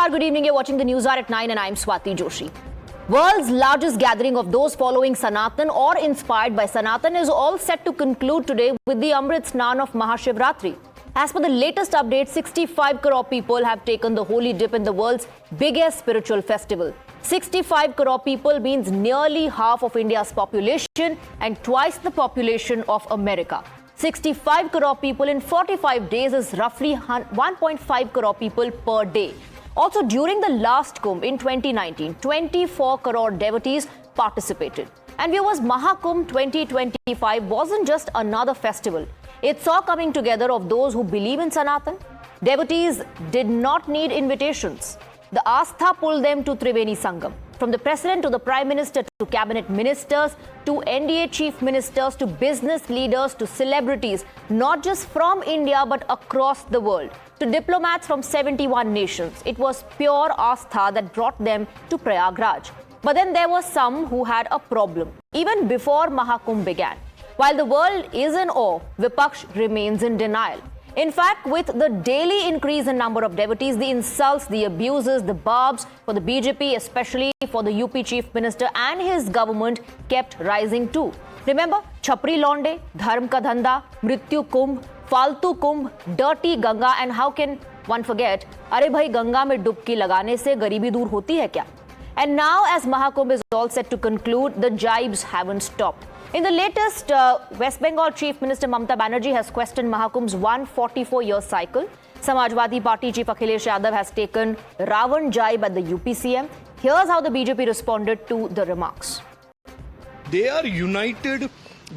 Namaskar, good evening. You're watching the News Hour at 9 and I'm Swati Joshi. World's largest gathering of those following Sanatan or inspired by Sanatan is all set to conclude today with the Amrit Snan of Mahashivratri. As per the latest update, 65 crore people have taken the holy dip in the world's biggest spiritual festival. 65 crore people means nearly half of India's population and twice the population of America. 65 crore people in 45 days is roughly 1.5 crore people per day. Also, during the last Kumbh in 2019, 24 crore devotees participated. And viewers, Mahakumbh 2025 wasn't just another festival. It saw coming together of those who believe in Sanatan. Devotees did not need invitations. The Astha pulled them to Triveni Sangam. From the president to the prime minister to cabinet ministers to NDA chief ministers to business leaders to celebrities, not just from India but across the world, to diplomats from 71 nations. It was pure Astha that brought them to Prayagraj. But then there were some who had a problem, even before Mahakumbh began. While the world is in awe, Vipaksh remains in denial. In fact, with the daily increase in number of devotees, the insults, the abuses, the barbs for the BJP, especially for the UP chief minister and his government, kept rising too. Remember, Chapri Londe, Dharm Ka Dhanda, Mrityu Kumbh, Faltu Kumbh, Dirty Ganga, and how can one forget, Are bhai Ganga mein dubki lagane se garibi dur hoti hai kya? And now, as Mahakumbh is all set to conclude, the jibes haven't stopped. In the latest, West Bengal Chief Minister Mamata Banerjee has questioned Mahakumbh's 144-year cycle. Samajwadi Party Chief Akhilesh Yadav has taken Ravan jibe at the UPCM. Here's how the BJP responded to the remarks. They are united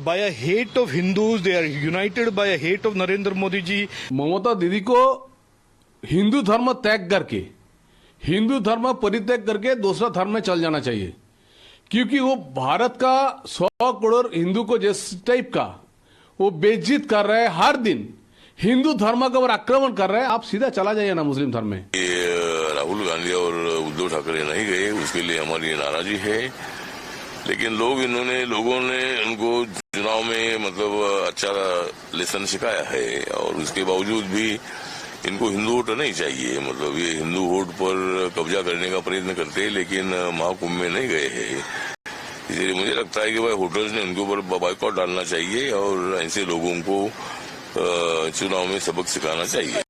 by a hate of Hindus. They are united by a hate of Narendra Modi ji. ममता दीदी को हिंदू धर्म त्याग करके हिंदू धर्म परित्याग करके दूसरा धर्म में चल जाना चाहिए, क्योंकि वो भारत का 100 करोड़ हिंदू को जिस टाइप का वो बेइज्जत कर रहे हैं, हर दिन हिंदू धर्म का वो आक्रमण कर रहे हैं. आप सीधा चला जाइए ना मुस्लिम धर्म में. राहुल गांधी और उद्धव ठाकरे नहीं गए, उसके लिए हमारी नाराजगी है. लेकिन लोगों ने उनको चुनाव में मतलब अच्छा लेसन सिखाया है और उसके बावजूद भी इनको हिंदू वोट नहीं चाहिए. मतलब ये हिंदू वोट पर कब्जा करने का प्रयत्न करते हैं, लेकिन महाकुंभ में नहीं गए हैं. इसलिए मुझे लगता है कि भाई होटल्स ने उनके ऊपर बाइकआउट डालना चाहिए और ऐसे लोगों को चुनाव में सबक सिखाना चाहिए.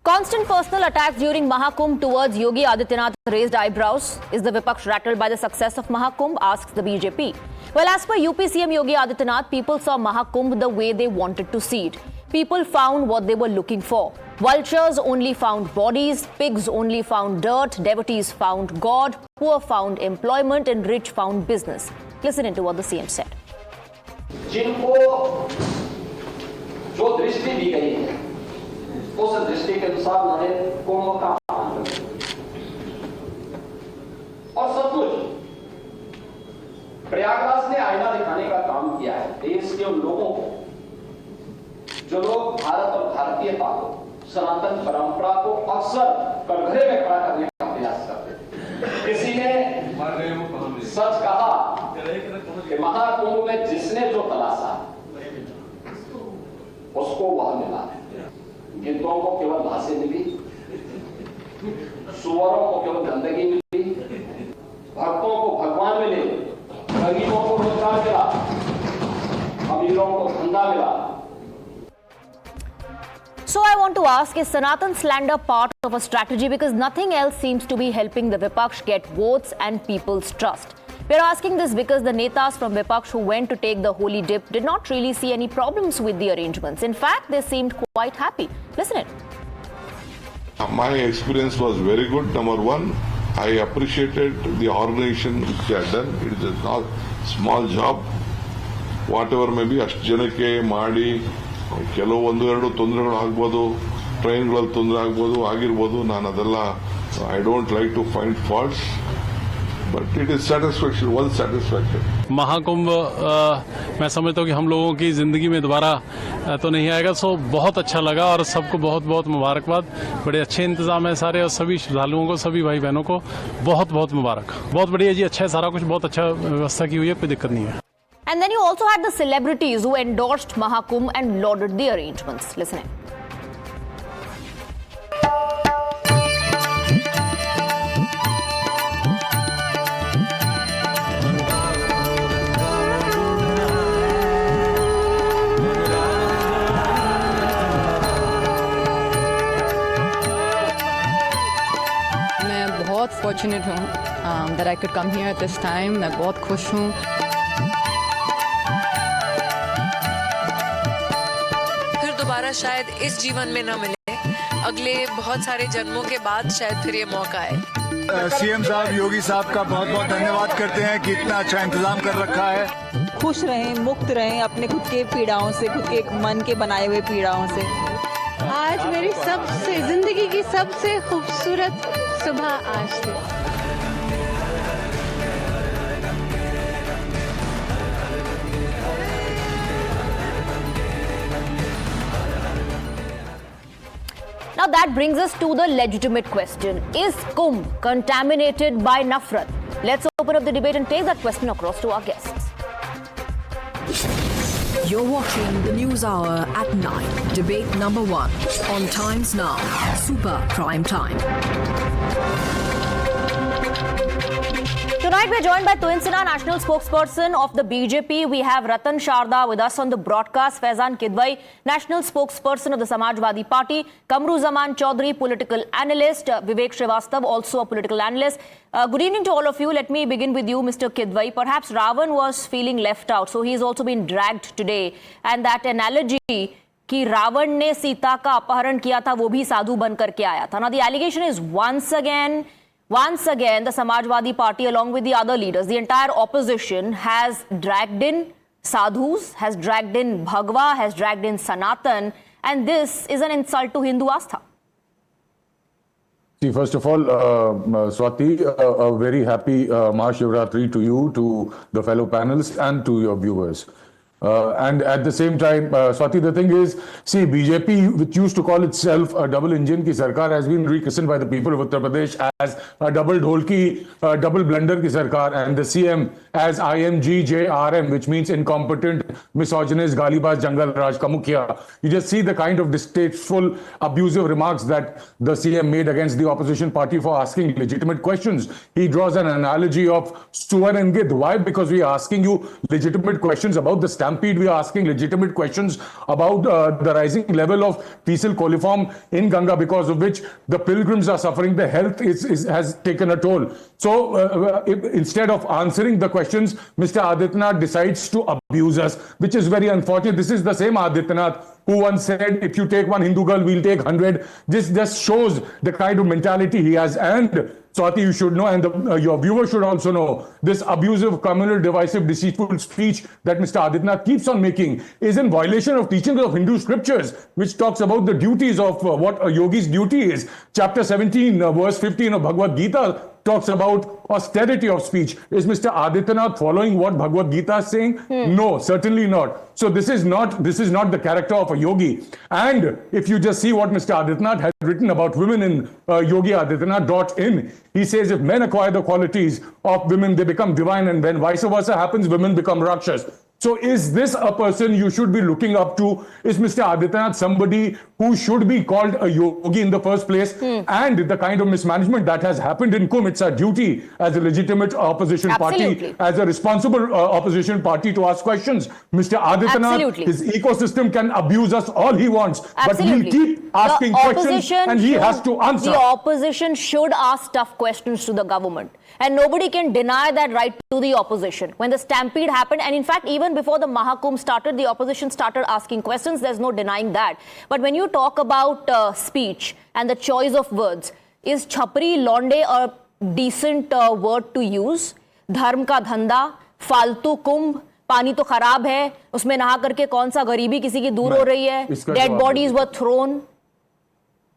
Constant personal attacks during Mahakumbh towards Yogi Adityanath raised eyebrows. Is the Vipaksh rattled by the success of Mahakumbh? Asks the BJP. Well, as per UP CM Yogi Adityanath, people saw Mahakumbh the way they wanted to see it. People found what they were looking for. Vultures only found bodies, pigs only found dirt, devotees found God, poor found employment, and rich found business. Listen into what the CM said. जिनको जो दृष्टि दी गई है, उस दृष्टि के अनुसार उन्होंने कुंभ का आयोजन और सब कुछ प्रयागराज ने आईना दिखाने का काम किया है देश के उन लोगों को जो लोग भारत और भारतीयता को, सनातन परंपरा को अक्सर कटघरे में खड़ा करने का प्रयास करते थे. किसी ने सच कहा कि महाकुंभ में जिसने जो तलाशा उसको वह मिला है. गिद्धों को केवल घासें मिली, सुअरों को केवल गंदगी मिली, भक्तों को भगवान मिले, गरीबों को रोजगार मिला, अमीरों को धंधा मिला. So I want to ask, is Sanatan slander part of a strategy? Because nothing else seems to be helping the Vipaksh get votes and people's trust. We're asking this because the netas from Vipaksh who went to take the holy dip did not really see any problems with the arrangements. In fact, they seemed quite happy. Listen it. My experience was very good. Number one, I appreciated the organization which they had done. It is a not small job. Whatever may be, ಅಷ್ಟು ಜನಕ್ಕೆ ಮಾಡಿ ಕೆಲವು ಒಂದು ಎರಡು ತೊಂದರೆಗಳು ಆಗ್ಬೋದು, ಟ್ರೈನ್ಗಳಲ್ಲಿ ತೊಂದರೆ ಆಗ್ಬೋದು, ಆಗಿರ್ಬೋದು. ನಾನು ಅದೆಲ್ಲ I don't like to find faults. But it is satisfaction, one satisfaction. Mahakumbh मैं समझता हूँ कि हम लोगों की जिंदगी में दोबारा तो नहीं आएगा. सो बहुत अच्छा लगा और सबको बहुत बहुत मुबारकबाद. बड़े अच्छे इंतजाम है सारे और सभी श्रद्धालुओं को, सभी भाई बहनों को बहुत बहुत मुबारक. बहुत बढ़िया जी, अच्छा है सारा कुछ, बहुत अच्छा व्यवस्था की हुई है, कोई दिक्कत नहीं है. And then you also had the celebrities who endorsed Mahakumbh and lauded the arrangements. Listen in. Fortunate हूँ that I could come here at this time. मैं बहुत खुश हूँ। फिर दोबारा शायद इस जीवन में न मिले, अगले बहुत सारे जन्मों के बाद शायद फिर ये मौका आए। सीएम साहब योगी साहब का बहुत बहुत धन्यवाद करते हैं कि इतना अच्छा इंतजाम कर रखा है। खुश रहें, मुक्त रहें अपने खुद के पीड़ाओं से, खुद के मन के बनाए हुए पीड़ाओं से। आज मेरी सबसे जिंदगी की सबसे खूबसूरत सुबह आज थी। Now that brings us to the legitimate question. Is Kumbh contaminated by Nafrat? Let's open up the debate and take that question across to our guests. You're watching the News Hour at 9. Debate number 1 on Times Now. Super Prime Time. Tonight we're joined by Tuhin Sinha, national spokesperson of the BJP. We have Ratan Sharda with us on the broadcast. Faizan Kidwai, national spokesperson of the Samajwadi Party. Kamru Zaman Chaudhary, political analyst. Vivek Srivastav, also a political analyst. Good evening to all of you. Let me begin with you, Mr. Kidwai. Perhaps Ravan was feeling left out, so he's also been dragged today. And that analogy कि रावण ने सीता का अपहरण किया था, वो भी साधु बनकर के आया था. Now the allegation is once again the Samajwadi Party along with the other leaders, the entire opposition has dragged in sadhus, has dragged in Bhagwa, has dragged in Sanatan, and this is an insult to Hindu Astha. See, first of all, Swati, a very happy Mahashivratri to you, to the fellow panelists and to your viewers. And at the same time, Swati, the thing is, see, BJP, which used to call itself a double engine ki sarkar, has been rechristened by the people of Uttar Pradesh as a double dholki, double blunder ki sarkar, and the CM as IMGJRM, which means incompetent, misogynist, galibaz, jangal raj ka mukhya. You just see the kind of distasteful, abusive remarks that the CM made against the opposition party for asking legitimate questions. He draws an analogy of Suvar and Gidh. Why? Because we are asking you legitimate questions about the stampede. We are asking legitimate questions about the rising level of fecal coliform in Ganga, because of which the pilgrims are suffering. The health has taken a toll. So instead of answering the questions, Mr. Adityanath decides to abuse us, which is very unfortunate. This is the same Adityanath who once said, if you take one Hindu girl, we'll take 100. This just shows the kind of mentality he has. And Swati, you should know, and your viewers should also know, this abusive, communal, divisive, deceitful speech that Mr. Adityanath keeps on making is in violation of teachings of Hindu scriptures, which talks about the duties of what a yogi's duty is. Chapter 17, verse 15 of Bhagavad Gita talks about austerity of speech. Is Mr. Adityanath following what Bhagavad Gita is saying? No, certainly not. So this is not the character of a yogi. And if you just see what Mr. Adityanath has written about women in yogiadityanath.in, he says if men acquire the qualities of women, they become divine, and when vice versa happens, women become rakshas. So is this a person you should be looking up to? Is Mr. Adityanath somebody who should be called a yogi in the first place? And the kind of mismanagement that has happened in Kumbh, it's our duty as a legitimate opposition party, as a responsible opposition party, to ask questions. Mr. Adityanath, his ecosystem can abuse us all he wants, but he'll keep asking questions and he has to answer. The opposition should ask tough questions to the government. And nobody can deny that right to the opposition. When the stampede happened, and in fact, even before the Mahakumbh started, the opposition started asking questions. There's no denying that. But when you talk about speech and the choice of words, is chhapri londe a decent word to use? Dharm ka dhanda, faltu kumbh, पानी तो खराब है, उसमें नहा करके कौन सा गरीबी किसी की दूर हो रही है? Dead bodies were thrown.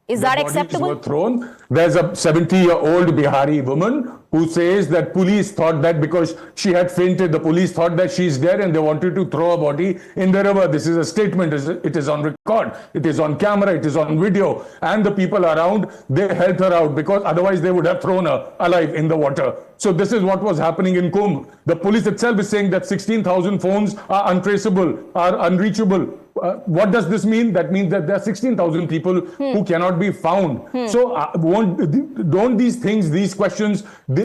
Is that acceptable? Were thrown. There's a 70-year-old Bihari woman who says that police thought that because she had fainted, the police thought that she's dead and they wanted to throw her body in the river. This is a statement. It is on record. It is on camera. It is on video. And the people around, they helped her out because otherwise they would have thrown her alive in the water. So this is what was happening in Kumbh. The police itself is saying that 16,000 phones are untraceable, are unreachable. what does this mean? That means that there are 16,000 people who cannot be found. So don't these things, these questions, they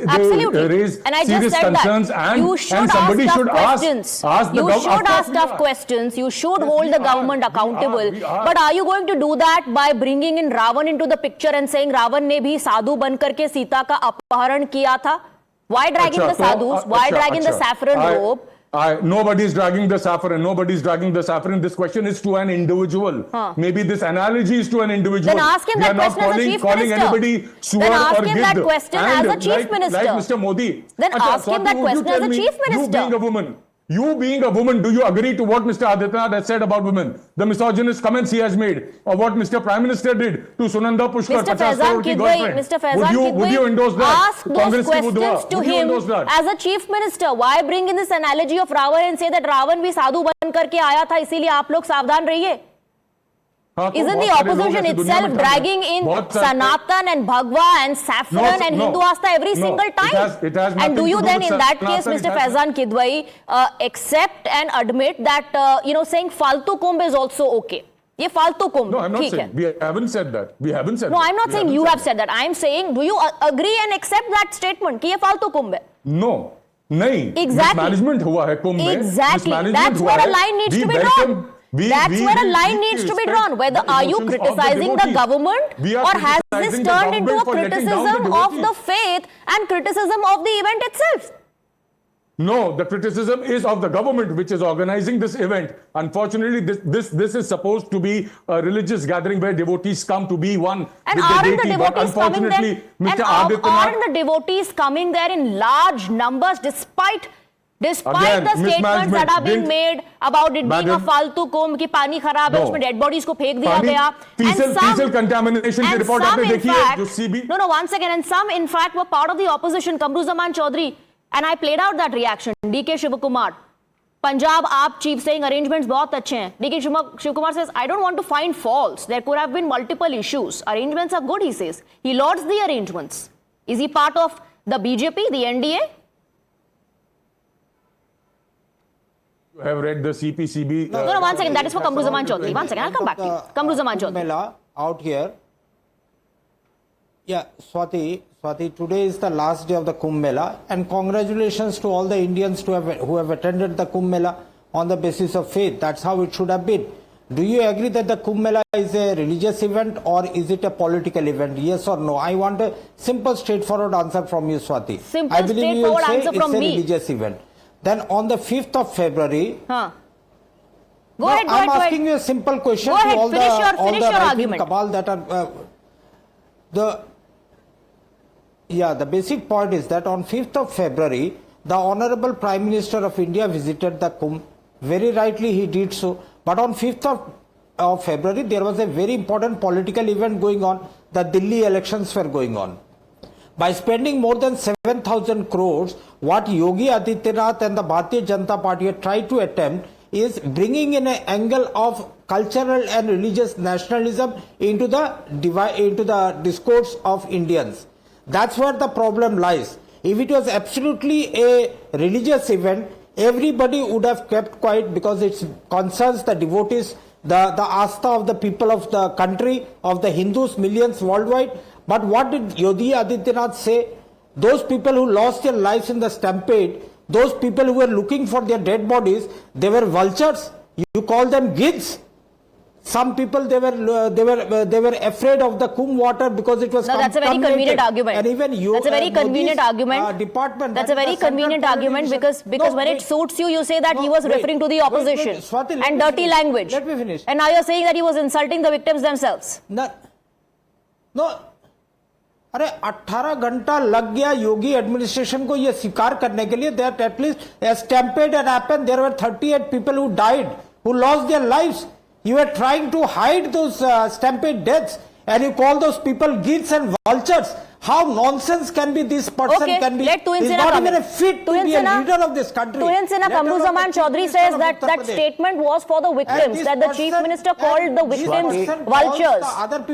raise And I serious just said concerns, that. and You should somebody ask should tough questions. ask the You government. should ask tough questions. You should hold the government accountable. But are you going to do that by bringing in Ravan into the picture and saying Ravan ने भी साधु बनकर के सीता का अपहरण किया था? Why drag in the sadhus? Why drag in the saffron robe? Nobody is dragging the saffron. Nobody is dragging the saffron. This question is to an individual. Maybe this analogy is to an individual. Then ask him that question as a chief calling minister. anybody Suar Then ask or him Gidd. that question as a chief minister. Like Mr. Modi. Then ask him that question as a chief minister. You being a woman, do you agree to what Mr. Adityanath has said about women? The misogynist comments he has made, or what Mr. Prime Minister did to Sunanda Pushkar, Mr. 50 crore ki girlfriend. Mr. Faizan Would you endorse that? ask those questions to him as a chief minister. Why bring in this analogy of Ravan and say that Ravan भी साधु बन करके आया था, इसीलिए आप लोग सावधान रहिए? Isn't the opposition itself dragging in Sanatan and Bhagwa and Saffron and Hindu Asta every single time? And do you then, in that case, Mr. Faizan Kidwai, accept and admit that, saying Faltu Kumbh is also okay? ये फालतू कुंभ. No, I'm not saying. We haven't said that. We haven't said that. No, I'm not saying you have said that. I'm saying, do you agree and accept that statement कि ये फालतू कुंभ है? No, नहीं. Exactly. Mismanagement हुआ है कुंभ में. Exactly. That's where a line needs to be drawn. That's where a line needs to be drawn. Whether are you criticizing the government or has this turned into a criticism of the faith and criticism of the event itself? No, the criticism is of the government which is organizing this event. Unfortunately, this is supposed to be a religious gathering where devotees come to be one and with aren't the deity. The devotees coming there? Mr. Aren't the devotees coming there in large numbers despite Again, the statements that are being made about it being a faltu kumbh कि पानी खराब है उसमें dead bodies को फेंक दिया गया fecal contamination की report आपने देखी है जो CB No, one second. And some in fact were part of the opposition. Kamruzaman Chaudhary, and I played out that reaction. DK Shivakumar, Punjab aap chief saying arrangements बहुत अच्छे हैं. DK Shivakumar says I don't want to find faults. There could have been multiple issues. Arrangements are good, he says. He lauds the arrangements. Is he part of the BJP, the NDA? You have read the CPCB. No, one second. That is for Kamruzaman Chaudhary. One second. I'll come back to you. Kamruzaman Chaudhary. Out here. Yeah, Swati, today is the last day of the Kumbh Mela, and congratulations to all the Indians who have attended the Kumbh Mela on the basis of faith. That's how it should have been. Do you agree that the Kumbh Mela is a religious event or is it a political event? Yes or no? I want a simple, straightforward answer from you, Swati. Simple, I believe you will say answer from it's a me. religious event. Then on the 5th of February, Go ahead, I'm asking you a simple question to all the argument. cabal that are the basic point is that on 5th of February, the Honorable Prime Minister of India visited the Kumbh. Very rightly he did so. But on 5th of February, there was a very important political event going on. The Delhi elections were going on. By spending more than 7,000 crores, what Yogi Adityanath and the Bharatiya Janata Party had tried to attempt is bringing in an angle of cultural and religious nationalism into the discourse of Indians. That's where the problem lies. If it was absolutely a religious event, everybody would have kept quiet because it concerns the devotees, the asta of the people of the country, of the Hindus, millions worldwide. But what did Yogi Adityanath say? Those people who lost their lives in the stampede, those people who were looking for their dead bodies, they were vultures. You call them Gidds. Some people they were afraid of the Kumbh water because it was that's a very convenient argument. And even you, that's a very convenient argument. Department. That's a very convenient argument because when it suits you, you say that he was referring to the opposition Swati, and dirty language. Let me finish. And now you're saying that he was insulting the victims themselves. No. अरे 18 घंटा लग गया योगी administration को ये स्वीकार करने के लिए that at least a stampede had happened. There were 38 people who died, who lost their lives. You were trying to hide those stampede deaths and you call those people Gidds and vultures. How nonsense can be this person? Okay, can be, let is not even a fit to be a leader of this country. Tuhin Sinha Kamruzaman Chaudhary says that statement was for the victims, that the chief minister called the victims vultures.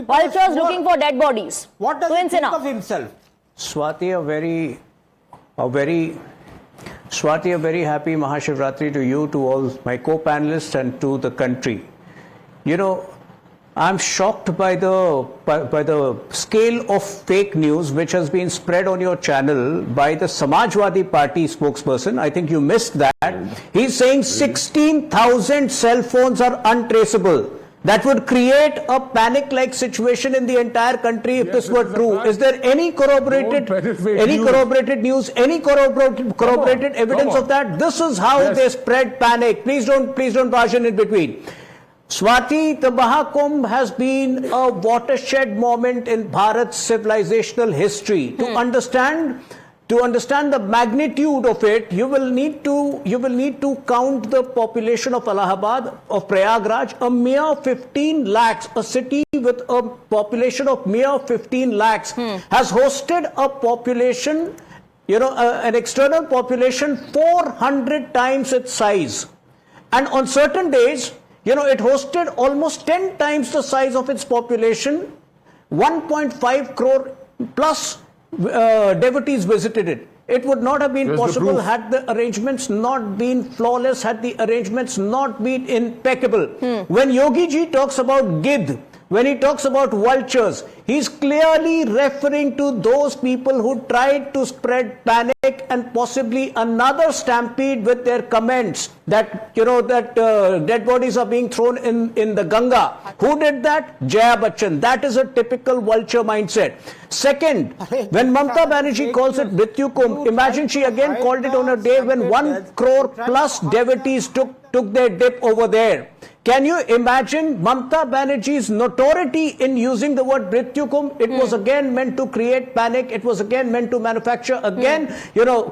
Vultures looking for dead bodies. What does he think of himself? Swati, a very happy Mahashivratri to you, to all my co-panelists and to the country. I'm shocked by the scale of fake news which has been spread on your channel by the Samajwadi Party spokesperson. I think you missed that. He's saying 16,000 cell phones are untraceable. That would create a panic-like situation in the entire country if this were true. Is there any corroborated news, any corroborated evidence of that? This is how they spread panic. Please don't barge in between. Swati, the Mahakumbh has been a watershed moment in Bharat's civilizational history. To understand the magnitude of it, you will need to count the population of Allahabad, of Prayagraj, a mere 15 lakhs, a city with a population of mere 15 lakhs has hosted a population, an external population 400 times its size. And on certain days, it hosted almost 10 times the size of its population. 1.5 crore plus devotees visited it. It would not have been possible had the arrangements not been flawless, had the arrangements not been impeccable. When Yogi Ji talks about Gidh, when he talks about vultures, he's clearly referring to those people who tried to spread panic and possibly another stampede with their comments that dead bodies are being thrown in the Ganga. Who did that? Jaya Bachchan. That is a typical vulture mindset. Second, when Mamata Banerjee calls it Mrityu Kumbh, imagine she again called it on a day when 1 crore plus devotees took their dip over there. Can you imagine Mamata Banerjee's notoriety in using the word Mrityu Kumbh? It was again meant to create panic. It was again meant to manufacture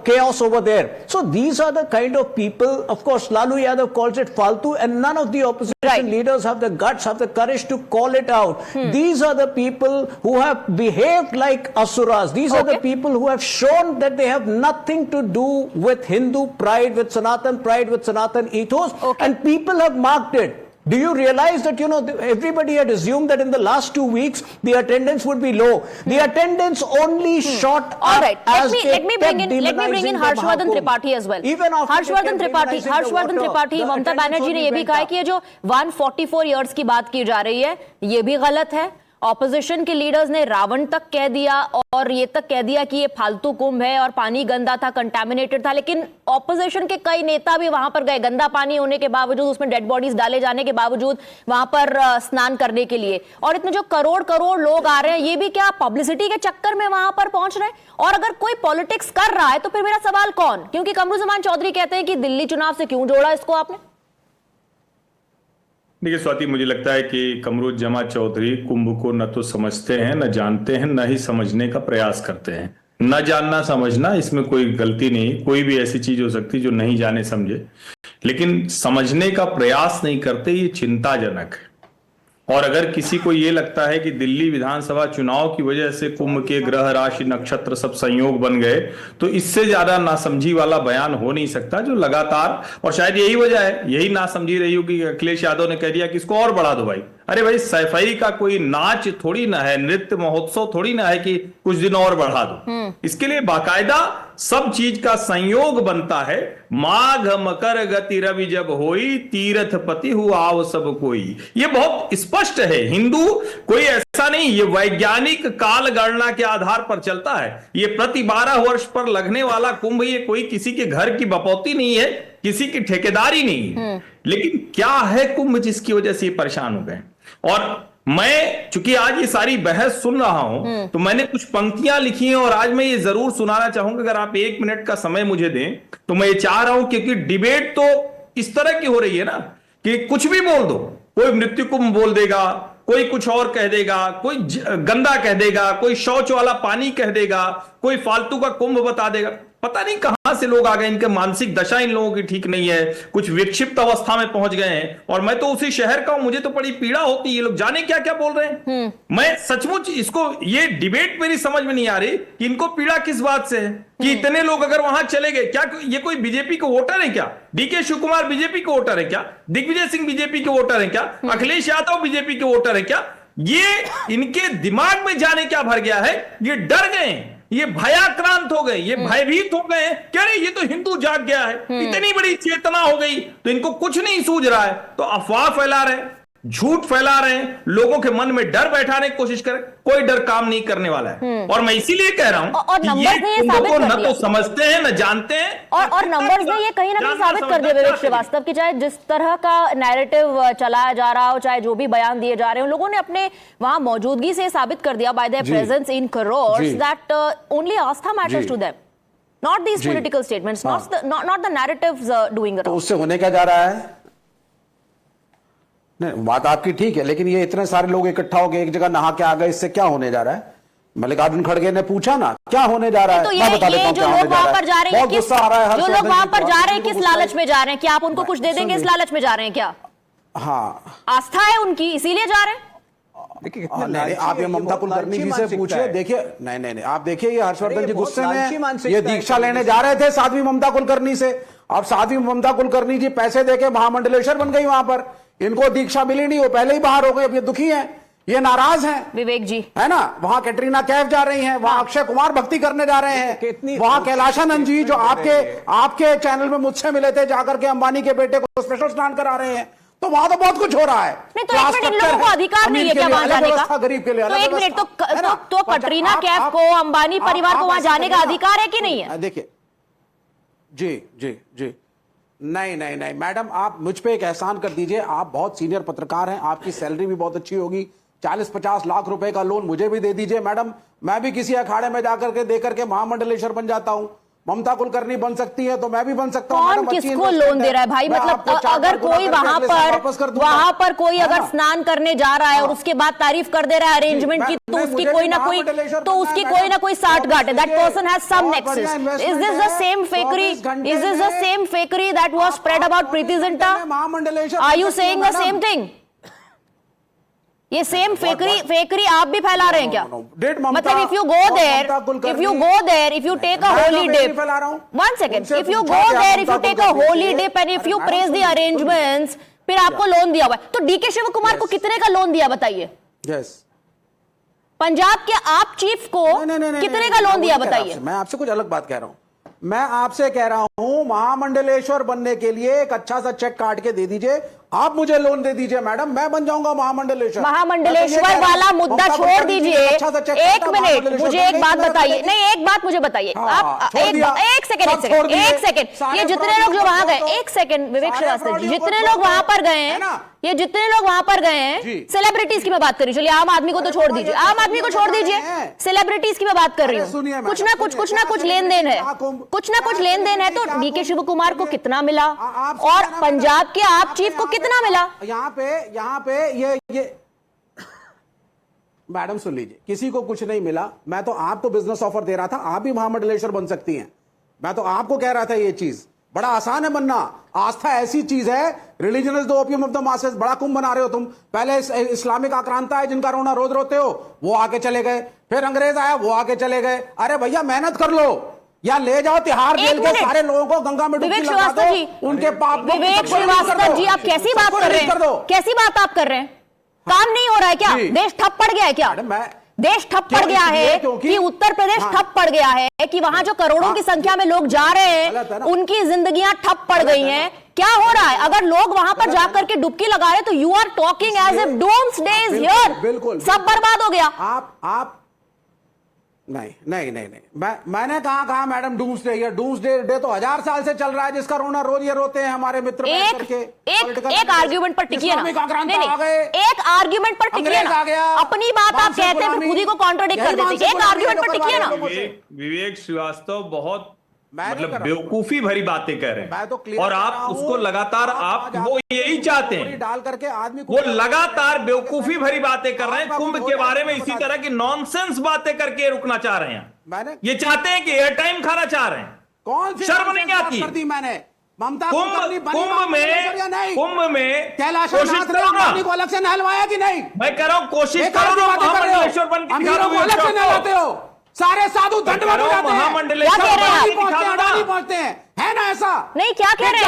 chaos over there. So these are the kind of people, of course, Lalu Yadav calls it faltu, and none of the opposition leaders have the guts, have the courage to call it out. These are the people who have behaved like asuras. These are the people who have shown that they have nothing to do with Hindu pride, with Sanatan ethos, and people have marked it. Do you realize that, everybody had assumed that in the last 2 weeks, the attendance would be low. The attendance only shot up. All right. Let me bring in Harshvardhan Tripathi as well. Harshvardhan Tripathi, Mamata Banerjee ने ये भी कहा है कि ये जो 144 years की बात की जा रही है, ये भी गलत है. ऑपोजिशन के लीडर्स ने रावण तक कह दिया और ये तक कह दिया कि ये फालतू कुंभ है और पानी गंदा था, कंटामिनेटेड था, लेकिन ऑपोजिशन के कई नेता भी वहां पर गए गंदा पानी होने के बावजूद, उसमें डेड बॉडीज डाले जाने के बावजूद वहां पर स्नान करने के लिए. और इतने जो करोड़ लोग आ रहे हैं, ये भी क्या पब्लिसिटी के चक्कर में वहां पर पहुंच रहे हैं? और अगर कोई पॉलिटिक्स कर रहा है तो फिर मेरा सवाल कौन? क्योंकि कमरुज़्ज़मान चौधरी कहते हैं कि दिल्ली चुनाव से क्यों जोड़ा इसको आपने? देखिए स्वाति, मुझे लगता है कि कमरुज़्ज़मान चौधरी कुंभ को न तो समझते हैं, न जानते हैं, न ही समझने का प्रयास करते हैं. न जानना समझना इसमें कोई गलती नहीं, कोई भी ऐसी चीज हो सकती जो नहीं जाने समझे, लेकिन समझने का प्रयास नहीं करते, ये चिंताजनक है. और अगर किसी को ये लगता है कि दिल्ली विधानसभा चुनाव की वजह से कुंभ के ग्रह, राशि, नक्षत्र सब संयोग बन गए, तो इससे ज्यादा नासमझी वाला बयान हो नहीं सकता, जो लगातार, और शायद यही वजह है, यही नासमझी रही होगी. अखिलेश यादव ने कह दिया कि इसको और बढ़ा दो भाई. अरे भाई, सफाई का कोई नाच थोड़ी ना है, नृत्य महोत्सव थोड़ी ना है कि कुछ दिन और बढ़ा दो. इसके लिए बाकायदा सब चीज का संयोग बनता है. माघ मकर गति रवि जब होई, तीर्थ पति हुआ आव सब कोई. ये बहुत स्पष्ट है. हिंदू कोई ऐसा नहीं, ये वैज्ञानिक काल गणना के आधार पर चलता है. ये प्रति 12 वर्ष पर लगने वाला कुंभ, ये कोई किसी के घर की बपौती नहीं है, किसी की ठेकेदारी नहीं है. लेकिन क्या है कुंभ जिसकी वजह से ये परेशान हो गए? और मैं चूंकि आज ये सारी बहस सुन रहा हूं, तो मैंने कुछ पंक्तियां लिखी हैं और आज मैं ये जरूर सुनाना चाहूंगा. अगर आप 1 मिनट का समय मुझे दें तो मैं ये चाह रहा हूं, क्योंकि डिबेट तो इस तरह की हो रही है ना कि कुछ भी बोल दो. कोई मृत्यु कुंभ बोल देगा, कोई कुछ और कह देगा, कोई गंदा कह देगा, कोई शौच वाला पानी कह देगा, कोई फालतू का कुंभ बता देगा. पता नहीं कहां से लोग आ गए, इनके मानसिक दशा इन लोगों की ठीक नहीं है, कुछ विक्षिप्त अवस्था में पहुंच गए हैं. और मैं तो उसी शहर का हूं, मुझे तो बड़ी पीड़ा होती है. ये लोग जाने क्या क्या बोल रहे हैं. मैं सचमुच इसको, ये डिबेट मेरी समझ में नहीं आ रही कि इनको पीड़ा किस बात से है कि इतने लोग अगर वहां चले गए. क्या ये कोई बीजेपी के वोटर है क्या? डीके शिव कुमार बीजेपी के वोटर है क्या? दिग्विजय सिंह बीजेपी के वोटर है क्या? अखिलेश यादव बीजेपी के वोटर है क्या? ये इनके दिमाग में जाने क्या भर गया है? ये डर गए, ये भयाक्रांत हो गए, ये भयभीत हो गए. कह रहे ये तो हिंदू जाग गया है, इतनी बड़ी चेतना हो गई, तो इनको कुछ नहीं सूझ रहा है, तो अफवाह फैला रहे. झूठ फैला रहे हैं, लोगों के मन में डर बैठाने की कोशिश करें, कोई डर काम नहीं करने वाला है। और मैं इसीलिए कह रहा हूं और कि नंबर्स ने ये तुम साबित लोगों कर न दिया। तो समझते हैं न जानते हैं, और नंबर्स ने ये कहीं ना कहीं साबित कर दिया विवेक श्रीवास्तव की चाहे जिस तरह का नैरेटिव चलाया जा रहा हो, चाहे जो भी बयान दिए जा रहे हो, लोगों ने अपने वहां मौजूदगी से साबित कर दिया by their presence in crores that only आस्था matters to them, not these political statements, not the narratives doing तो उससे होने क्या जा रहा है? नहीं, बात आपकी ठीक है, लेकिन ये इतने सारे लोग इकट्ठा हो गए एक जगह नहा के आ गए, इससे क्या होने जा रहा है? मल्लिकार्जुन खड़गे ने पूछा ना क्या होने जा रहा है, तो मैं बता देता हूं क्या होने जा रहा है। बहुत गुस्सा आ रहा है, जो लोग वहां पर जा रहे हैं किस लालच में जा रहे हैं? क्या आप उनको कुछ दे देंगे इस लालच में जा रहे हैं क्या? हाँ, आस्था है उनकी इसीलिए जा रहे हैं। आप ये ममता कुलकर्णी जी से पूछिए, देखिए नहीं, आप देखिए ये हर्षवर्धन जी गुस्से में ये दीक्षा लेने जा रहे थे साध्वी ममता कुलकर्णी से। अब साध्वी ममता कुलकर्णी जी पैसे देके महामंडलेश्वर बन गई वहां पर, इनको दीक्षा मिली नहीं, वो पहले ही बाहर हो गए, अब ये दुखी हैं, ये नाराज हैं विवेक जी, है ना। वहां कैटरीना कैफ जा रही हैं, वहां अक्षय कुमार भक्ति करने जा रहे हैं, वहां कैलाशानंद जी जो आपके चैनल में मुझसे मिले थे जाकर के अंबानी के बेटे को स्पेशल स्नान करा रहे हैं, तो वहां तो बहुत कुछ हो रहा है। नहीं तो एक मिनट, इन लोगों को अधिकार नहीं है क्या वहां जाने का? गरीब के लिए तो एक मिनट, तो कटरीना कैफ को, अंबानी परिवार को वहां जाने का अधिकार है कि नहीं है? देखिए जी नहीं मैडम, आप मुझ पे एक एहसान कर दीजिए, आप बहुत सीनियर पत्रकार हैं, आपकी सैलरी भी बहुत अच्छी होगी, 40-50 लाख रुपए का लोन मुझे भी दे दीजिए मैडम, मैं भी किसी अखाड़े में जाकर के देकर के महामंडलेश्वर बन जाता हूं। ममता कुलकर्णी बन सकती है तो मैं भी बन सकता हूं। कौन किसको लोन दे रहा है भाई? मतलब अगर कोई वहां पर कोई अगर स्नान करने जा रहा है और उसके बाद तारीफ कर दे रहा है अरेंजमेंट की, तो उसकी कोई ना कोई साठगांठ है। That person has some nexus. Is this the same fakery? Is this the same fakery that was spread about Preity Zinta? Are you saying the same thing? ये सेम फेकरी आप भी फैला रहे हैं क्या? मतलब if you go there, if you take a holy dip, one second, if you go there, if you take a holy dip and if you praise the arrangements, फिर आपको लोन दिया हुआ है, तो डीके शिव कुमार को कितने का लोन दिया बताइए? पंजाब के आप चीफ को कितने का लोन दिया बताइए? मैं आपसे कुछ अलग बात कह रहा हूं, मैं आपसे कह रहा हूं महामंडलेश्वर बनने के लिए एक अच्छा सा चेक काट के दे दीजिए, आप मुझे लोन दे दीजिए मैडम, मैं बन जाऊंगा महामंडलेश्वर वाला मुद्दा छोड़ दीजिए। एक मिनट, मुझे एक बात बताइए, नहीं एक बात मुझे बताइए, आप एक सेकेंड, ये जितने लोग जो वहां गए, एक सेकेंड विवेक श्रीवास्तव जी, जितने लोग वहां पर गए हैं, ये जितने लोग वहां पर गए हैं, सेलिब्रिटीज की मैं बात कर रही हूँ, चलिए आम आदमी को तो छोड़ दीजिए, आम आदमी को छोड़ दीजिए, सेलिब्रिटीज की मैं बात कर रही हूँ। कुछ ना कुछ लेन देन है, कुछ ना कुछ लेन देन है। तो डीके शिव कुमार को कितना मिला और पंजाब के आप चीफ को कितना मिला? यहाँ पे ये मैडम सुन लीजिए, किसी को कुछ नहीं मिला। मैं तो आपको बिजनेस ऑफर दे रहा था, आप भी महामंडलेश्वर बन सकती हैं। मैं तो आपको कह रहा था ये चीज बड़ा आसान है बनना। आस्था ऐसी चीज है, religion is the opium of the masses. बड़ा कुंभ बना रहे हो तुम। पहले इस्लामिक आक्रांता है जिनका रोना रोज रोते हो, वो आके चले गए, फिर अंग्रेज आया, वो आके चले गए। अरे भैया मेहनत कर लो, या ले जाओ तिहाड़ जेल के सारे लोगों को गंगा में डुबकी लगा दो, उनके पाप। विवेक श्रीवास्तव जी, आप कैसी बात कर रहे हैं? कैसी बात आप कर रहे हैं? काम नहीं हो रहा है क्या? देश ठप पड़ गया है क्या? देश ठप पड़ गया है कि उत्तर प्रदेश ठप पड़ गया है कि वहां जो करोड़ों की संख्या में लोग जा रहे हैं उनकी जिंदगियां ठप पड़ गई हैं। क्या हो रहा है? अगर लोग वहां पर जाकर के डुबकी लगा रहे तो you are talking as if doomsday is here, सब बर्बाद हो गया। आप नहीं मैंने कहा मैडम डूम्सडे डे तो 1000 साल से चल रहा है, जिसका रोना रोज ये रोते हैं हमारे मित्र। एक आर्ग्यूमेंट पर टिकिए ना, एक आर्ग्यूमेंट पर टिकिए ना। अपनी बात आप कहते हैं फिर खुद ही को कॉन्ट्रडिक्ट कर देते हैं। एक आर्ग्यूमेंट पर टिकिए ना। विवेक श्रीवास्तव बहुत मतलब बेवकूफी भरी बातें कह रहे हैं और आप उसको लगातार वो यही चाहते हैं, डाल करके आदमी वो लगातार बेवकूफी भरी बातें कर रहे हैं। कुंभ के बारे में इसी तरह की नॉनसेंस बातें करके रुकना चाह रहे हैं। ये चाहते हैं कि एयर टाइम खाना चाह रहे हैं। कौन सी शर्म नहीं आती? मैंने ममता कुंभ में कैलाशनाथ ने को अलग से नहलवाया कि नहीं? मैं कह रहा हूं कोशिश करो महामंडलेश्वर बन के अलग से नहलाते हो। सारे साधु दंडवत हो जाते हैं। क्या कह रहे हैं? पहुंचते हैं, है ना ऐसा? नहीं, क्या कह रहे हैं?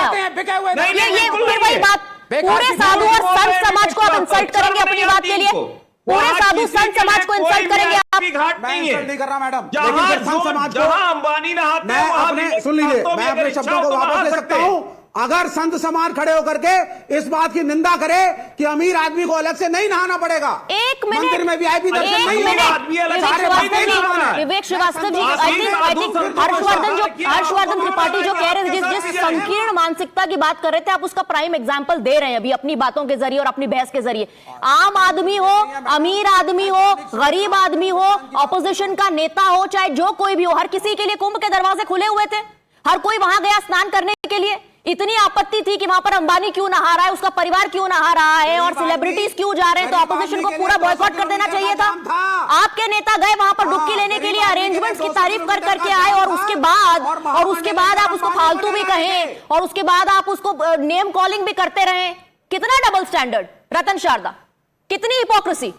ये वही बात, पूरे साधु और संत समाज को आप इंसल्ट करेंगे अपनी बात के लिए? पूरे साधु संत समाज को इंसल्ट करेंगे आप? मैं इंसल्ट नहीं कर रहा मैडम। जहां अंबानी नहाते हैं, सुन लीजिए, मैं अपने शब्दों को वापस ले सकता हूं। अगर संत समाज खड़े होकर के इस बात की निंदा करे कि अमीर आदमी को अलग से नहीं नहाना पड़ेगा, एक मिनट, मंदिर में VIP दर्शन नहीं होगा। विवेक श्रीवास्तव जी, आई थिंक हर्षवर्धन त्रिपाठी जो कह रहे थे, जिस संकीर्ण मानसिकता की बात कर रहे थे, आप उसका प्राइम एग्जाम्पल दे रहे हैं अभी अपनी बातों के जरिए और अपनी बहस के जरिए। आम आदमी हो, अमीर आदमी हो, गरीब आदमी हो, ऑपोजिशन का नेता हो, चाहे जो कोई भी हो, हर किसी के लिए कुंभ के दरवाजे खुले हुए थे। हर कोई वहां गया स्नान करने के लिए। इतनी आपत्ति थी कि वहां पर अंबानी क्यों नहा रहा है, उसका परिवार क्यों नहा रहा है और सेलिब्रिटीज क्यों जा रहे हैं, तो ऑपोजिशन को पूरा बॉयकॉट कर देना चाहिए था। आपके नेता गए वहां पर डुबकी लेने के लिए, अरेंजमेंट्स की तारीफ कर करके आए और उसके बाद आप उसको फालतू भी कहें और उसके बाद आप उसको नेम कॉलिंग भी करते रहे। कितना डबल स्टैंडर्ड रतन शारदा, कितनी hypocrisy.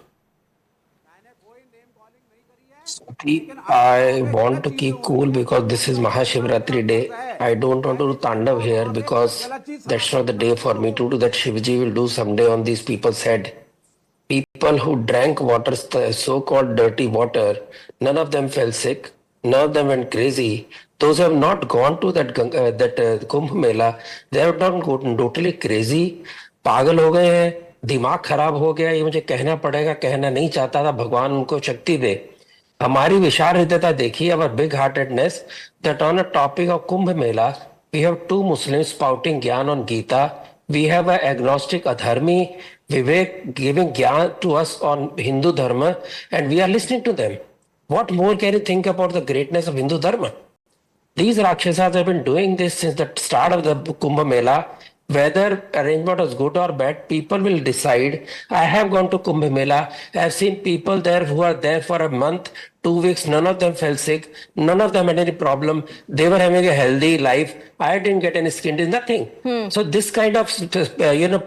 I want to keep cool because this is Mahashivratri day. I don't want to do Tandav here because that's not the day for me to do that. Shivji will do someday on these people's head. People who drank water, so-called dirty water, none of them fell sick. None of them went crazy. Those who have not gone to that Kumbh Mela, they have not gotten totally crazy. पागल हो गए हैं, दिमाग खराब हो गया, ये मुझे कहना पड़ेगा, कहना नहीं चाहता था। भगवान उनको शक्ति दे। हमारी विशाल हृदयता देखिए, our big heartedness, that on a topic of Kumbh Mela, we have two Muslims spouting Gyan on Gita. We have an agnostic Adharmi, Vivek, giving Gyan to us on Hindu Dharma, and we are listening to them. What more can you think about the greatness of Hindu Dharma? These Rakshasas have been doing this since the start of the Kumbh Mela. Whether arrangement was good or bad, people will decide. I have gone to Kumbh Mela. I have seen people there who are there for a month, 2 weeks. None of them fell sick. None of them had any problem. They were having a healthy life. I didn't get any skin disease, nothing. So this kind of,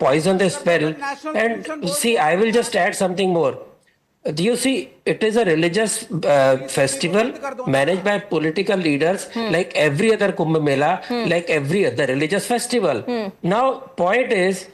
poison they spell. And see, I will just add something more. Do you see, it is a religious festival managed by political leaders like every other Kumbh Mela, like every other religious festival. Now, point is,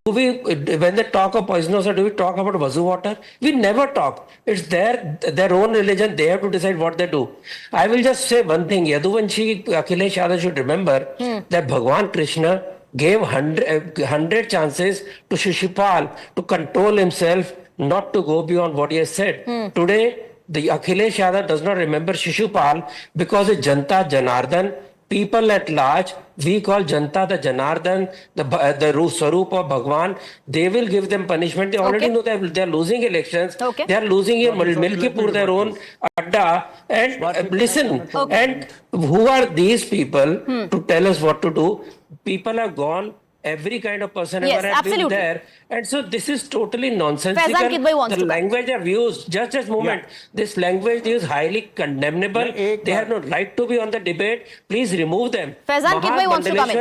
when they talk of poisonous, do we talk about Vazu water? We never talk. It's their own religion. They have to decide what they do. I will just say one thing. Yaduvanshi Akhilesh Yadav should remember that Bhagwan Krishna gave 100 chances to Shishupal to control himself, not to go beyond what he has said. Today, the Akhilesh Yadav does not remember Shishupal because it's Janta Janardhan. People at large, we call Janta the Janardhan, the Swarup of Bhagwan. They will give them punishment. They already know that they are losing elections. They are losing a Milkipur, their own Adda. And listen, and who are these people to tell us what to do? People have gone. Every kind of person ever has been there, and so this is totally nonsensical. The language I've used, just a moment, this language is highly condemnable. They have no right to be on the debate. Please remove them. Faizan Kidwai wants to come in.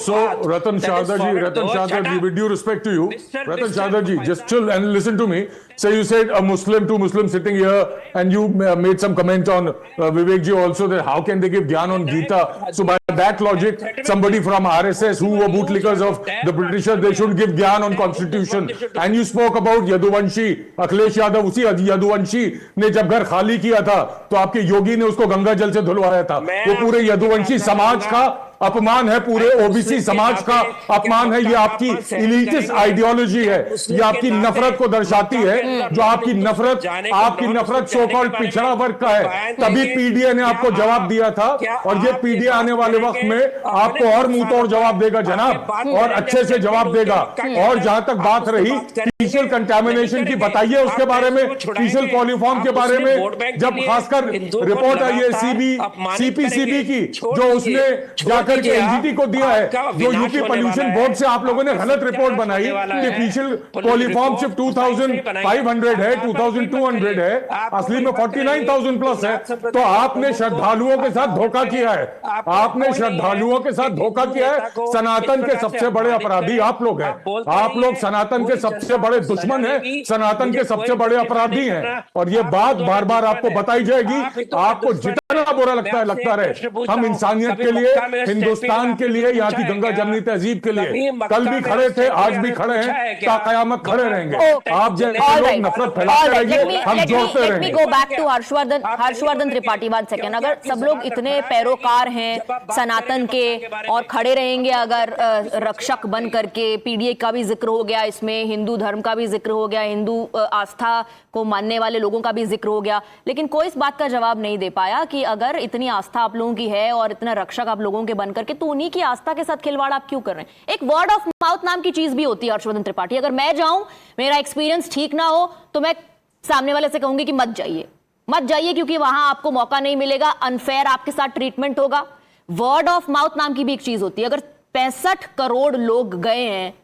So Ratan Shardar ji, with due respect to you, Ratan Shardar ji, just chill and listen to me. So you said a Muslim, two Muslims sitting here, and you made some comment on Vivek ji also, that how can they give Gyan on Gita? So by that logic, somebody from RSS who were bootlickers of the Britishers, they should give Gyan on Constitution. And you spoke about Yaduvanshi, Akhilesh Yadav. उसी यदुवंशी ने जब घर खाली किया था तो आपके योगी ने उसको गंगा जल से धुलवाया था। वो पूरे यदुवंशी समाज का अपमान है, पूरे ओबीसी समाज का अपमान है। ये आपकी इलीटिस्ट आइडियोलॉजी है, ये आपकी नफरत को दर्शाती है। जो आपकी नफरत सो कॉल्ड पिछड़ा वर्ग का है। तभी पीडीए ने आपको जवाब दिया था, और ये पीडीए आने वाले वक्त में आपको और मुंह तोड़ जवाब देगा जनाब, और अच्छे से जवाब देगा। और जहां तक बात रही फीशियल कंटामिनेशन की, बताइए उसके बारे में, फीशियल कॉलीफॉर्म के बारे में। जब खासकर रिपोर्ट आई है सीपीसीबी की, जो उसने जाकर के एनजीटी को दिया है, जो यूपी पोल्यूशन बोर्ड से आप लोगों ने गलत रिपोर्ट बनाई कि फीशियल कॉलीफॉर्म सिर्फ 2500 है, 2200 है, असली में 49,000 प्लस है। तो आपने श्रद्धालुओं के साथ धोखा किया है, आपने श्रद्धालुओं के साथ धोखा किया है। सनातन के सबसे बड़े अपराधी आप लोग हैं, आप लोग सनातन के सबसे बड़े दुश्मन हैं, सनातन के सबसे बड़े अपराधी हैं। और ये बात बार बार आपको बताई जाएगी, आपको जितना बुरा लगता है लगता रहे। हम इंसानियत के लिए, हिंदुस्तान के लिए, यहाँ की गंगा जमनी तहजीब के लिए कल भी खड़े थे, आज भी खड़े हैं, ता कयामत खड़े रहेंगे। आप जैसे लोग नफरत फैलाते रहेंगे, हम जोड़ते रहेंगे। Let me go back to Harshvardhan Tripathi, 1 second. अगर सब लोग इतने पैरोकार हैं सनातन के और खड़े रहेंगे, अगर रक्षक बन करके, पीडीए का भी जिक्र हो गया, इसमें हिंदू धर्म का भी जिक्र हो गया, हिंदू आस्था को मानने वाले लोगों का भी जिक्र हो गया, लेकिन कोई इस बात का जवाब नहीं दे पाया कि अगर इतनी आस्था आप लोगों की है और इतना रक्षक आप लोगों के बन करके, तो उन्हीं की आस्था के साथ खिलवाड़ आप क्यों कर रहे हैं? एक वर्ड ऑफ माउथ नाम की चीज भी होती है हर्षवर्धन त्रिपाठी। अगर मैं जाऊं, मेरा एक्सपीरियंस ठीक ना हो, तो मैं सामने वाले से कहूंगी कि मत जाइए, क्योंकि वहां आपको मौका नहीं मिलेगा, अनफेयर आपके साथ ट्रीटमेंट होगा। वर्ड ऑफ माउथ नाम की भी एक चीज होती है। अगर 65 करोड़ लोग गए हैं,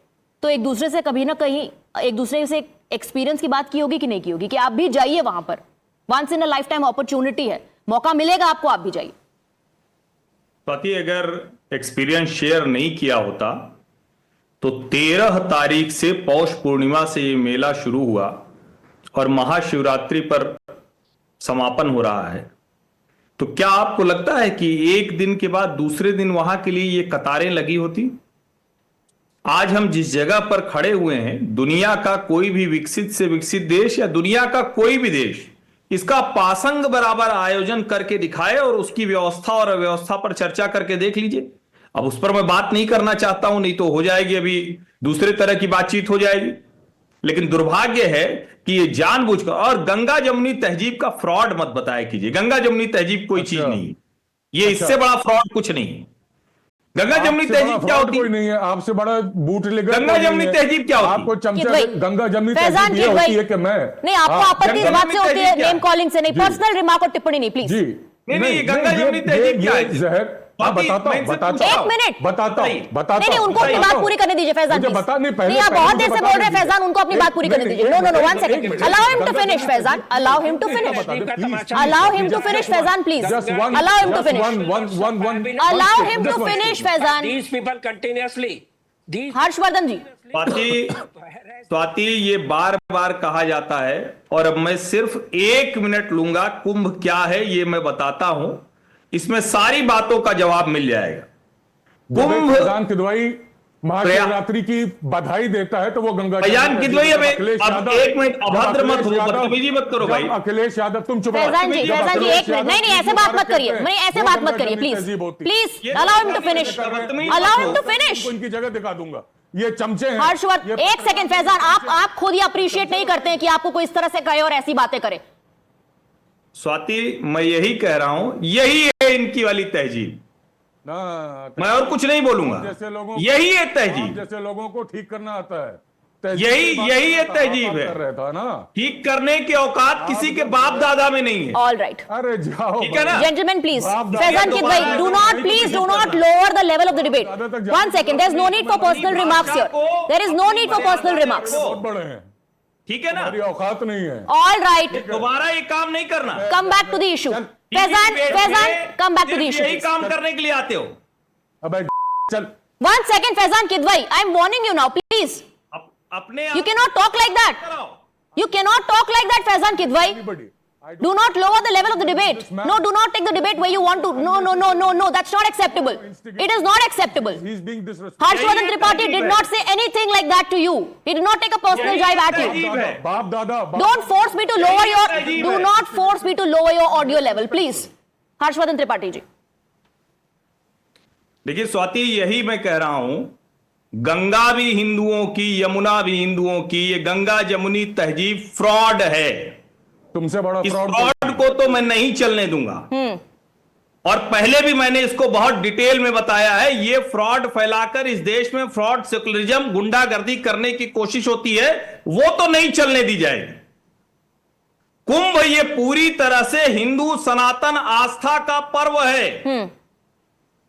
तो एक दूसरे से कभी ना कहीं एक दूसरे से एक्सपीरियंस की बात की होगी कि नहीं की होगी, कि आप भी जाइए वहां पर। Once in a lifetime opportunity है, मौका मिलेगा आपको, आप भी जाइए। स्वाति, अगर एक्सपीरियंस शेयर नहीं किया होता तो 13 तारीख से पौष पूर्णिमा से ये मेला शुरू हुआ और महाशिवरात्रि पर समापन हो रहा है, तो क्या आपको लगता है कि एक दिन के बाद दूसरे दिन वहां के लिए ये कतारें लगी होती? आज हम जिस जगह पर खड़े हुए हैं, दुनिया का कोई भी विकसित से विकसित देश या दुनिया का कोई भी देश इसका पासंग बराबर आयोजन करके दिखाए और उसकी व्यवस्था और अव्यवस्था पर चर्चा करके देख लीजिए। अब उस पर मैं बात नहीं करना चाहता हूं, नहीं तो हो जाएगी, अभी दूसरे तरह की बातचीत हो जाएगी। लेकिन दुर्भाग्य है कि ये जानबूझकर, और गंगा जमुनी तहजीब का फ्रॉड मत बताया कीजिए। गंगा जमुनी तहजीब कोई चीज नहीं है, ये इससे बड़ा फ्रॉड कुछ नहीं है। गंगा जमुनी तहजीब क्या होती कोई नहीं है, आपसे बड़ा बूट लेकर गंगा जमुनी तहजीब क्या होती है? आपको चमचा गंगा जमुनी तहजीब ये होती है कि मैं नहीं, आपको आपत्ति इस बात से होती है, नेम कॉलिंग से नहीं, पर्सनल रिमार्क और टिप्पणी नहीं, प्लीज। जी नहीं, गंगा जमुनी तहजीब क्या है? जहर बताता हूं, एक मिनट बताता हूं। नहीं, उनको अपनी बात पूरी करने दीजिए फैजान। नहीं, आप बहुत देर से बोल रहे हैं फैजान, उनको अपनी बात पूरी करने दीजिए। No 1 second, allow him to finish Faizan, allow him to finish Faizan, please allow him to finish Faizan. Harshvardhan ji. Swati, ये बार बार कहा जाता है और अब मैं सिर्फ 1 मिनट लूंगा। कुंभ क्या है ये मैं बताता हूं, इसमें सारी बातों का जवाब मिल जाएगा। कुंभ किदवई महाशिवरात्रि की बधाई देता है तो वो गंगा फैजान किदवई, अब 1 मिनट अभद्र मत हो, बदतमीजी मत करो भाई। अखिलेश यादव तुम चुप फैजान जी 1 मिनट, नहीं ऐसे बात मत करिए, ऐसे बात मत करिए, please allow him to finish, उनकी जगह दिखा दूंगा। ये चमचे हैं हर्षवर्धन। 1 सेकंड फैजान, आप खुद ही अप्रिशिएट नहीं करते हैं कि आपको कोई इस तरह से कहे और ऐसी बातें करे। स्वाति, मैं यही कह रहा हूं, यही है इनकी वाली तहजीब, मैं और कुछ नहीं बोलूंगा। यही है तहजीब, जैसे लोगों को ठीक करना आता है, यही है तहजीब है। रहता ना, ठीक करने की औकात किसी के बाप दादा में नहीं है। ऑल राइट, अरे जाओ, ठीक है ना? Gentleman please, Faizan Kidwai, do not lower the level of the debate. 1 second, there is no need for personal remarks here, there is no need for personal remarks. बहुत बड़े हैं, ठीक है ना? हमारी औकात नहीं है। ऑल राइट, दोबारा ये काम नहीं करना। Come back to the issue Faizan, come back to the issue. यही काम करने के लिए आते हो। अबे चल 1 second Faizan Kidwai, I am warning you now, please. अपने You cannot talk like that. You cannot talk like that, Faizan Kidwai. Do not lower the level of the debate. No, do not take the debate where you want to. No. That's not acceptable. It is not acceptable. He's being disrespectful. Harshvardhan Tripathi did not say anything like that to you. He did not take a personal jibe at you. बाप दादा, Don't force me to lower your. Do not force me to lower your audio level, please. Harshvardhan Tripathi ji. देखिए स्वाति, यही मैं कह रहा हूं, गंगा भी हिंदुओं की, यमुना भी हिंदुओं की, ये गंगा जमुनी तहजीब फ्रॉड है। तुमसे बड़ा फ्रॉड को तो मैं नहीं चलने दूंगा। और पहले भी मैंने इसको बहुत डिटेल में बताया है। ये फ्रॉड फैलाकर इस देश में फ्रॉड, सेकुलरिज्म, गुंडागर्दी करने की कोशिश होती है, वो तो नहीं चलने दी जाएगी। कुंभ ये पूरी तरह से हिंदू सनातन आस्था का पर्व है।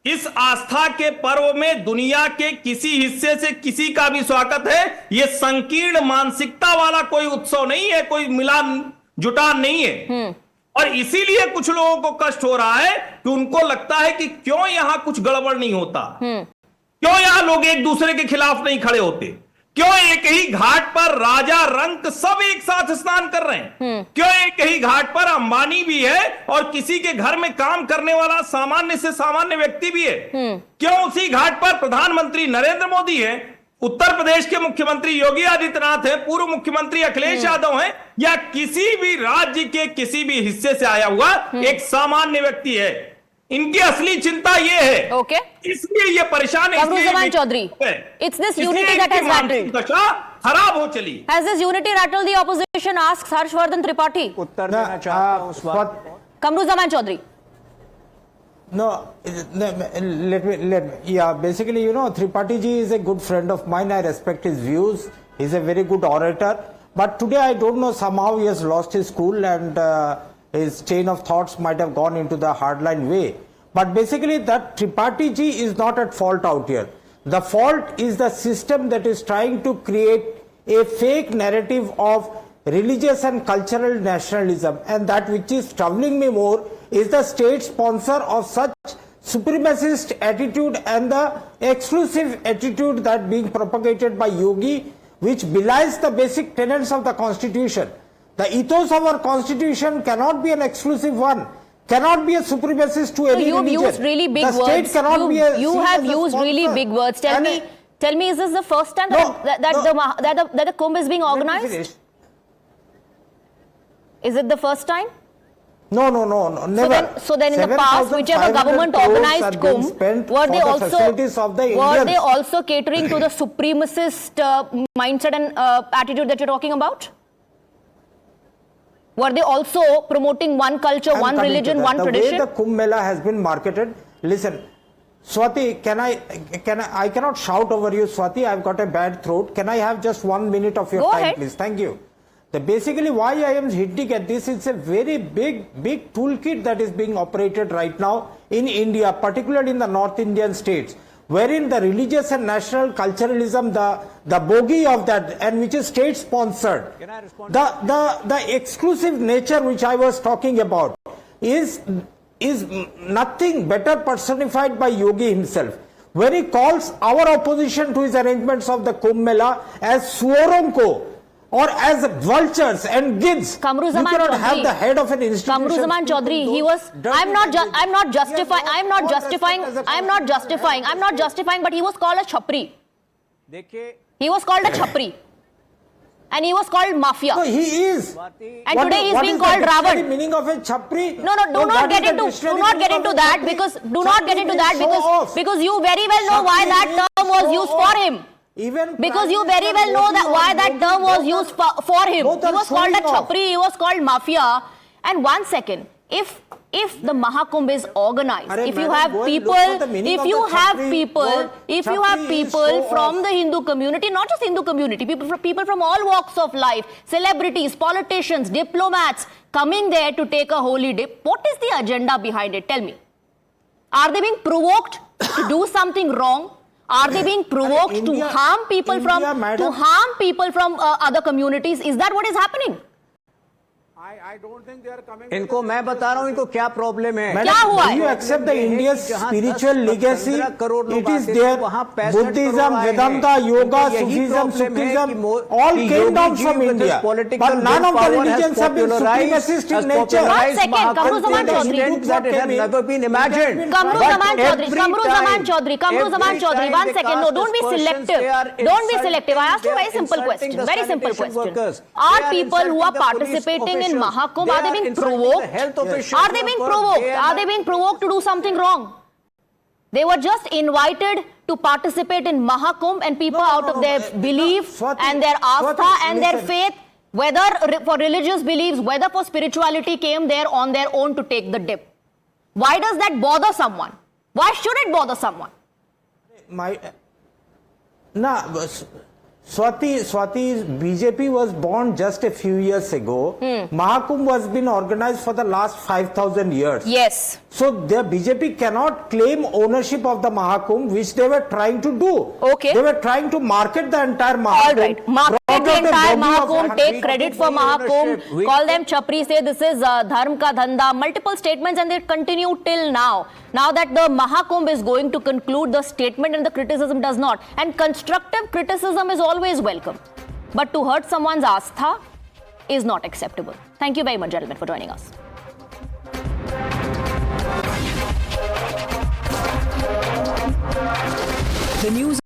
इस आस्था के पर्व में दुनिया के किसी हिस्से से किसी का भी स्वागत है। यह संकीर्ण मानसिकता वाला कोई उत्सव नहीं है, कोई मिलान जुटान नहीं है। और इसीलिए कुछ लोगों को कष्ट हो रहा है कि उनको लगता है कि क्यों यहां कुछ गड़बड़ नहीं होता, क्यों यहां लोग एक दूसरे के खिलाफ नहीं खड़े होते, क्यों एक ही घाट पर राजा रंक सब एक साथ स्नान कर रहे हैं? क्यों एक ही घाट पर अंबानी भी है और किसी के घर में काम करने वाला सामान्य से सामान्य व्यक्ति भी है? क्यों उसी घाट पर प्रधानमंत्री नरेंद्र मोदी है, उत्तर प्रदेश के मुख्यमंत्री योगी आदित्यनाथ है, पूर्व मुख्यमंत्री अखिलेश यादव है, या किसी भी राज्य के किसी भी हिस्से से आया हुआ एक सामान्य व्यक्ति है? इनकी असली चिंता ये है, ओके, इसलिए ये परेशान है। Kamruzaman Chaudhary, it's this unity that has rattled. दशा खराब हो चली। Has this unity rattled the opposition? Asks Harshvardhan Tripathi. उत्तर देना चाहता हूं उस बात। Kamruzaman Chaudhary. No, let me. Yeah, basically, Tripathi ji is a good friend of mine. I respect his views. He's a very good orator. But today, I don't know, somehow he has lost his cool and his chain of thoughts might have gone into the hardline way. But basically, that Tripathi ji is not at fault out here. The fault is the system that is trying to create a fake narrative of religious and cultural nationalism, and that which is troubling me more is the state sponsor of such supremacist attitude and the exclusive attitude that being propagated by Yogi, which belies the basic tenets of the constitution. The ethos of our constitution cannot be an exclusive one, cannot be a supremacist to any religion. You've used really big the words. State cannot be a, you have used really big words. Tell me, is this the first time that the Kumbh is being organized? Is it the first time? No, never. So then in the past, whichever government organized Kumbh, were they also catering to the supremacist mindset and attitude that you're talking about? Were they also promoting one culture, one religion, one tradition? The way the Kumbh Mela has been marketed, listen, Swati, I cannot shout over you, Swati, I've got a bad throat. Can I have just 1 minute of your time, please? Thank you. Basically, why I am hinting at this, it's a very big toolkit that is being operated right now in India, particularly in the North Indian states, wherein the religious and national culturalism, the bogey of that, and which is state sponsored, the exclusive nature which I was talking about is nothing better personified by Yogi himself, where he calls our opposition to his arrangements of the Kumbh Mela as Suoronko, or as vultures and gids. Kamruzaman you cannot Chaudhary, have the head of an institution. Kamruzaman Chaudhary, he was. I'm not justifying. But he was called a chhapri. He was called a chhapri, and he was called mafia. No, he is. And today he is being called Ravan. The meaning of a chhapri? No, do not get into that because you very well know why that term was used for him. Because you very well know that why that term was used for him. He was called a chhapri, he was called mafia. And 1 second, if the Mahakumbh is organized, if you have people from the Hindu community, not just Hindu community, people from all walks of life, celebrities, politicians, diplomats coming there to take a holy dip, what is the agenda behind it? Tell me. Are they being provoked to do something wrong? Are they being provoked to harm people from other communities? Is that what is happening? इनको मैं बता रहा हूँ इनको क्या problem है। क्या हुआ है? You accept the India's spiritual legacy? It is there. Buddhism, Vedanta, Yoga, Sufism, all came down from India. But none of the religions have been supremacist in nature. 1 second, Kamruzaman Chaudhary. That it has never been imagined. Kamruzaman Chaudhary. 1 second. No, don't be selective. I asked you a very simple question. Are people who are participating in Mahakumbh, are they being provoked? Are they being provoked to do something wrong? They were just invited to participate in Mahakumbh, and people out of their belief and their astha and their faith, whether for religious beliefs, whether for spirituality, came there on their own to take the dip. Why does that bother someone? Why should it bother someone? Swati, BJP was born just a few years ago. Mahakumbh was been organized for the last 5,000 years. Yes. So the BJP cannot claim ownership of the Mahakumbh, which they were trying to do. Okay. They were trying to market the entire Mahakumbh. All right. Market the entire Mahakumbh, take credit for Mahakumbh, call them chhapri, say this is dharm ka dhanda, multiple statements, and they continue till now. Now that the Mahakumbh is going to conclude, the statement and the criticism does not. And constructive criticism is all always welcome. But to hurt someone's astha is not acceptable. Thank you very much, gentlemen, for joining us. The news